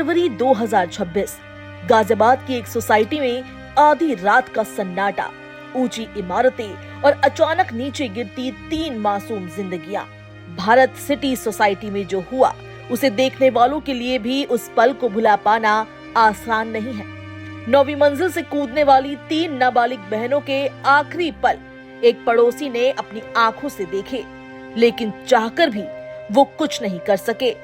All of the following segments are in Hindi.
फरवरी 2026 गाजियाबाद की एक सोसाइटी में आधी रात का सन्नाटा, ऊंची इमारतें और अचानक नीचे गिरती 3 मासूम जिंदगियां। भारत सिटी सोसाइटी में जो हुआ उसे देखने वालों के लिए भी उस पल को भुला पाना आसान नहीं है। 9वीं मंजिल से कूदने वाली 3 नाबालिग बहनों के आखिरी पल एक पड़ोसी ने अपनी आंखों से देखे, लेकिन चाहकर भी वो कुछ नहीं कर सके।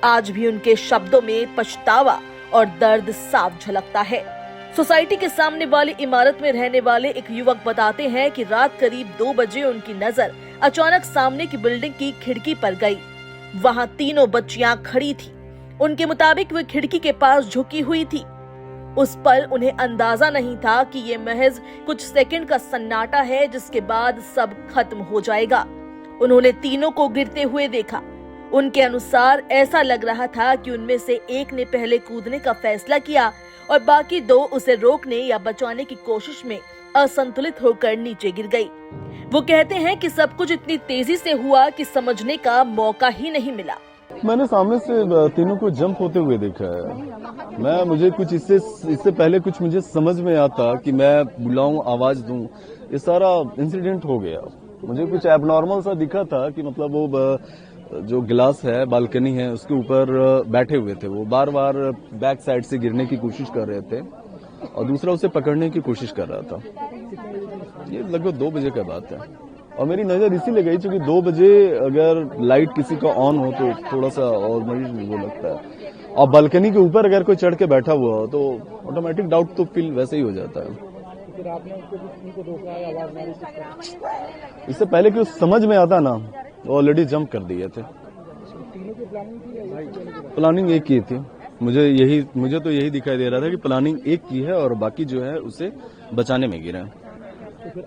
आज भी उनके शब्दों में पछतावा और दर्द साफ झलकता है। सोसाइटी के सामने वाली इमारत में रहने वाले एक युवक बताते हैं कि रात करीब 2 बजे उनकी नजर अचानक सामने की बिल्डिंग की खिड़की पर गई। वहां तीनों बच्चियां खड़ी थी। उनके मुताबिक वे खिड़की के पास झुकी हुई थी। उस पल उन्हें अंदाजा नहीं था कि ये महज कुछ सेकंड का सन्नाटा है, जिसके बाद सब खत्म हो जाएगा। उन्होंने तीनों को गिरते हुए देखा। उनके अनुसार ऐसा लग रहा था कि उनमें से एक ने पहले कूदने का फैसला किया और बाकी 2 उसे रोकने या बचाने की कोशिश में असंतुलित होकर नीचे गिर गई। वो कहते हैं कि सब कुछ इतनी तेजी से हुआ कि समझने का मौका ही नहीं मिला। मैंने सामने से तीनों को जंप होते हुए देखा है। मुझे कुछ इससे पहले कुछ मुझे समझ में आता कि मैं बुलाऊं, आवाज दूं, ये सारा इंसिडेंट हो गया। मुझे कुछ एबनॉर्मल सा दिखा था कि मतलब वो जो गिलास है, बालकनी है, उसके ऊपर बैठे हुए थे। वो बार बार बैक साइड से गिरने की कोशिश कर रहे थे और दूसरा उसे पकड़ने की कोशिश कर रहा था। ये लगभग 2 बजे का बात है और मेरी नजर इसीलिए गई क्योंकि 2 बजे अगर लाइट किसी का ऑन हो तो थोड़ा सा और वो लगता है, और बालकनी के ऊपर अगर कोई चढ़ के बैठा हुआ हो तो ऑटोमेटिक डाउट तो फील वैसे ही हो जाता है। इससे पहले कि समझ में आता ना, ऑलरेडी जंप कर दिए थे। प्लानिंग एक की थी। मुझे तो यही दिखाई दे रहा था कि प्लानिंग एक की है और बाकी जो है उसे बचाने में गिरा। तो फिर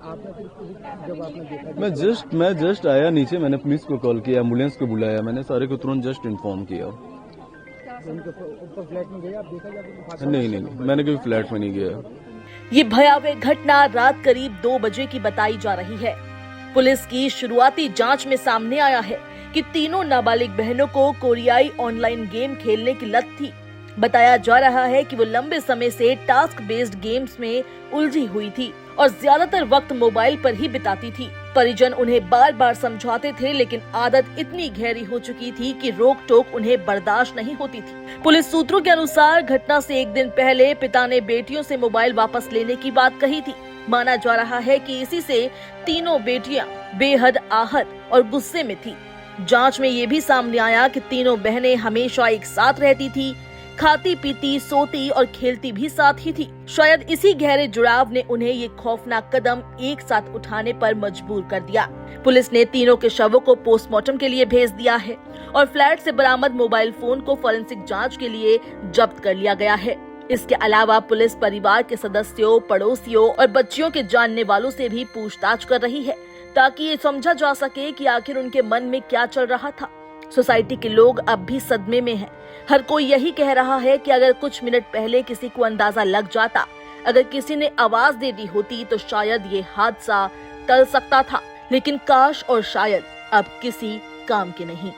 जब आपने देखा, मैं जस्ट आया नीचे, मैंने पुलिस को कॉल किया, एम्बुलेंस को बुलाया, मैंने सारे को तुरंत जस्ट इन्फॉर्म किया। ऊपर फ्लैट में गए आप, देखा जाके? नहीं, मैंने कभी फ्लैट में नहीं गया। ये भयावह घटना रात करीब 2 बजे की बताई जा रही है। पुलिस की शुरुआती जांच में सामने आया है कि तीनों नाबालिग बहनों को कोरियाई ऑनलाइन गेम खेलने की लत थी। बताया जा रहा है कि वो लंबे समय से टास्क बेस्ड गेम्स में उलझी हुई थी और ज्यादातर वक्त मोबाइल पर ही बिताती थी। परिजन उन्हें बार बार समझाते थे, लेकिन आदत इतनी गहरी हो चुकी थी कि रोक टोक उन्हें बर्दाश्त नहीं होती थी। पुलिस सूत्रों के अनुसार घटना से 1 दिन पहले पिता ने बेटियों से मोबाइल वापस लेने की बात कही थी। माना जा रहा है कि इसी से तीनों बेटियां बेहद आहत और गुस्से में थी। जांच में ये भी सामने आया कि तीनों बहनें हमेशा एक साथ रहती थी, खाती पीती, सोती और खेलती भी साथ ही थी। शायद इसी गहरे जुड़ाव ने उन्हें ये खौफनाक कदम एक साथ उठाने पर मजबूर कर दिया। पुलिस ने तीनों के शवों को पोस्टमार्टम के लिए भेज दिया है और फ्लैट से बरामद मोबाइल फोन को फॉरेंसिक जांच के लिए जब्त कर लिया गया है। इसके अलावा पुलिस परिवार के सदस्यों, पड़ोसियों और बच्चियों के जानने वालों से भी पूछताछ कर रही है, ताकि ये समझा जा सके कि आखिर उनके मन में क्या चल रहा था। सोसाइटी के लोग अब भी सदमे में हैं। हर कोई यही कह रहा है कि अगर कुछ मिनट पहले किसी को अंदाजा लग जाता, अगर किसी ने आवाज दे दी होती तो शायद ये हादसा टल सकता था। लेकिन काश और शायद अब किसी काम के नहीं।